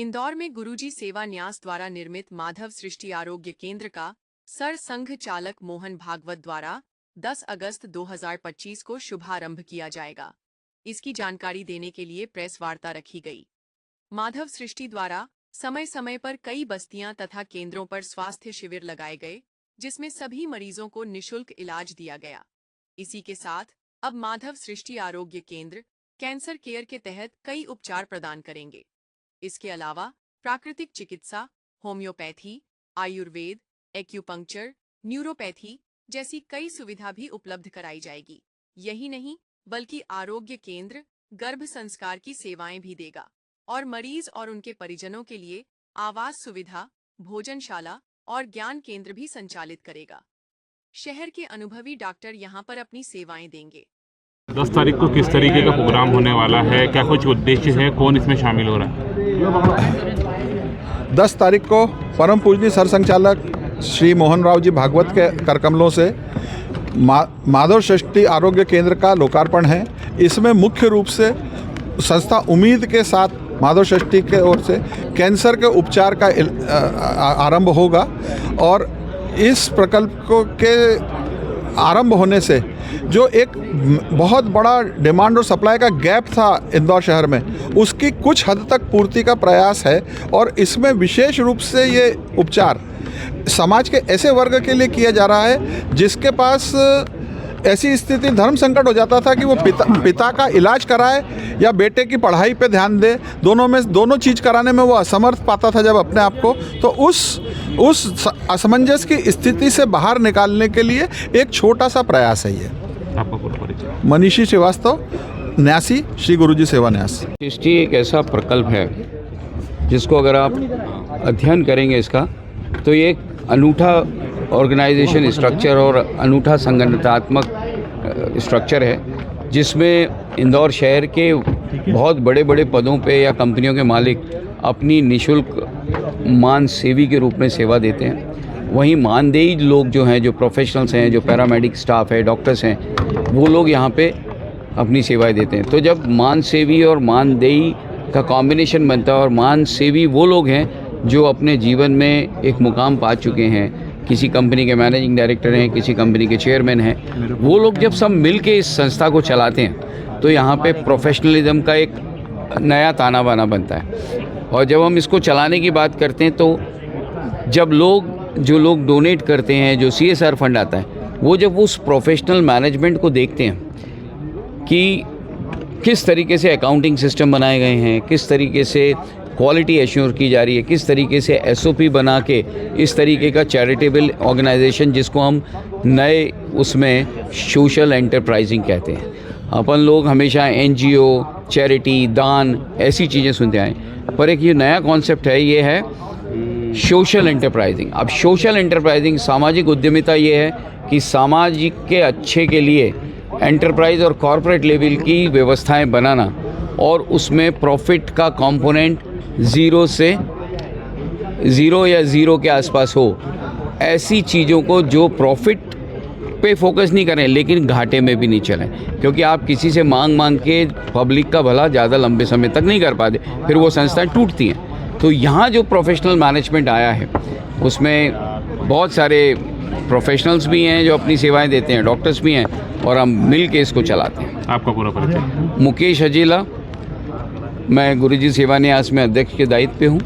इंदौर में गुरुजी सेवा न्यास द्वारा निर्मित माधव सृष्टि आरोग्य केंद्र का सर संघ चालक मोहन भागवत द्वारा 10 अगस्त 2025 को शुभारंभ किया जाएगा। इसकी जानकारी देने के लिए प्रेस वार्ता रखी गई। माधव सृष्टि द्वारा समय समय पर कई बस्तियां तथा केंद्रों पर स्वास्थ्य शिविर लगाए गए, जिसमें सभी मरीजों को निःशुल्क इलाज दिया गया। इसी के साथ अब माधव सृष्टि आरोग्य केंद्र कैंसर केयर के तहत कई उपचार प्रदान करेंगे। इसके अलावा प्राकृतिक चिकित्सा, होम्योपैथी, आयुर्वेद, एक्यूपंक्चर, न्यूरोपैथी जैसी कई सुविधा भी उपलब्ध कराई जाएगी। यही नहीं बल्कि आरोग्य केंद्र गर्भ संस्कार की सेवाएं भी देगा और मरीज और उनके परिजनों के लिए आवास सुविधा, भोजनशाला और ज्ञान केंद्र भी संचालित करेगा। शहर के अनुभवी डॉक्टर यहां पर अपनी सेवाएं देंगे। 10 तारीख को किस तरीके का प्रोग्राम होने वाला है, क्या कुछ उद्देश्य है, कौन इसमें शामिल हो रहा है? 10 तारीख को परम पूजनीय सरसंघचालक श्री मोहन राव जी भागवत के करकमलों से माधव सृष्टि आरोग्य केंद्र का लोकार्पण है। इसमें मुख्य रूप से संस्था उम्मीद के साथ माधव सृष्टि के ओर से कैंसर के उपचार का आरंभ होगा और इस प्रकल्प के आरंभ होने से जो एक बहुत बड़ा डिमांड और सप्लाई का गैप था इंदौर शहर में, उसकी कुछ हद तक पूर्ति का प्रयास है। और इसमें विशेष रूप से ये उपचार समाज के ऐसे वर्ग के लिए किया जा रहा है जिसके पास ऐसी स्थिति धर्म संकट हो जाता था कि वो पिता का इलाज कराए या बेटे की पढ़ाई पे ध्यान दे, दोनों चीज़ कराने में वो असमर्थ पाता था जब अपने आप को। तो उस असमंजस की स्थिति से बाहर निकालने के लिए एक छोटा सा प्रयास है ये। आपका पूरा परिचय? मनीषी श्रीवास्तव, न्यासी, श्री गुरुजी सेवा न्यास। सृष्टि एक ऐसा प्रकल्प है जिसको अगर आप अध्ययन करेंगे इसका, तो ये एक अनूठा ऑर्गेनाइजेशन स्ट्रक्चर और अनूठा संगठनात्मक स्ट्रक्चर है, जिसमें इंदौर शहर के बहुत बड़े बड़े पदों पे या कंपनियों के मालिक अपनी निःशुल्क मानसेवी के रूप में सेवा देते हैं। वहीं मानदेयी लोग जो हैं, जो प्रोफेशनल्स हैं, जो पैरामेडिक स्टाफ है, डॉक्टर्स हैं, वो लोग यहाँ पे अपनी सेवाएं देते हैं। तो जब मानसेवी और मानदेयी का कॉम्बिनेशन बनता है, और मानसेवी वो लोग हैं जो अपने जीवन में एक मुकाम पा चुके हैं, किसी कंपनी के मैनेजिंग डायरेक्टर हैं, किसी कंपनी के चेयरमैन हैं, वो लोग जब सब मिल के इस संस्था को चलाते हैं तो यहाँ पे प्रोफेशनलिज्म का एक नया ताना बाना बनता है। और जब हम इसको चलाने की बात करते हैं तो जब जो लोग डोनेट करते हैं, जो CSR फंड आता है, वो जब उस प्रोफेशनल मैनेजमेंट को देखते हैं कि किस तरीके से अकाउंटिंग सिस्टम बनाए गए हैं, किस तरीके से क्वालिटी एश्योर की जा रही है, किस तरीके से SOP बना के इस तरीके का चैरिटेबल ऑर्गेनाइजेशन, जिसको हम नए उसमें सोशल एंटरप्राइजिंग कहते हैं। अपन लोग हमेशा NGO, चैरिटी, दान ऐसी चीज़ें सुनते आए, पर एक ये नया कॉन्सेप्ट है, ये है सोशल एंटरप्राइजिंग। अब सोशल एंटरप्राइजिंग, सामाजिक उद्यमिता, ये है कि सामाजिक के अच्छे के लिए एंटरप्राइज और कॉरपोरेट लेवल की व्यवस्थाएं बनाना और उसमें प्रॉफिट का कंपोनेंट ज़ीरो या ज़ीरो के आसपास हो। ऐसी चीज़ों को जो प्रॉफिट पे फोकस नहीं करें लेकिन घाटे में भी नहीं चलें, क्योंकि आप किसी से मांग के पब्लिक का भला ज़्यादा लंबे समय तक नहीं कर पाते, फिर वो संस्थाएं टूटती हैं। तो यहाँ जो प्रोफेशनल मैनेजमेंट आया है उसमें बहुत सारे प्रोफेशनल्स भी हैं जो अपनी सेवाएं देते हैं, डॉक्टर्स भी हैं, और हम मिल के इसको चलाते हैं। आपका पूरा परिचय? मुकेश हजीला, मैं गुरुजी सेवा न्यास में अध्यक्ष के दायित्व पे हूँ।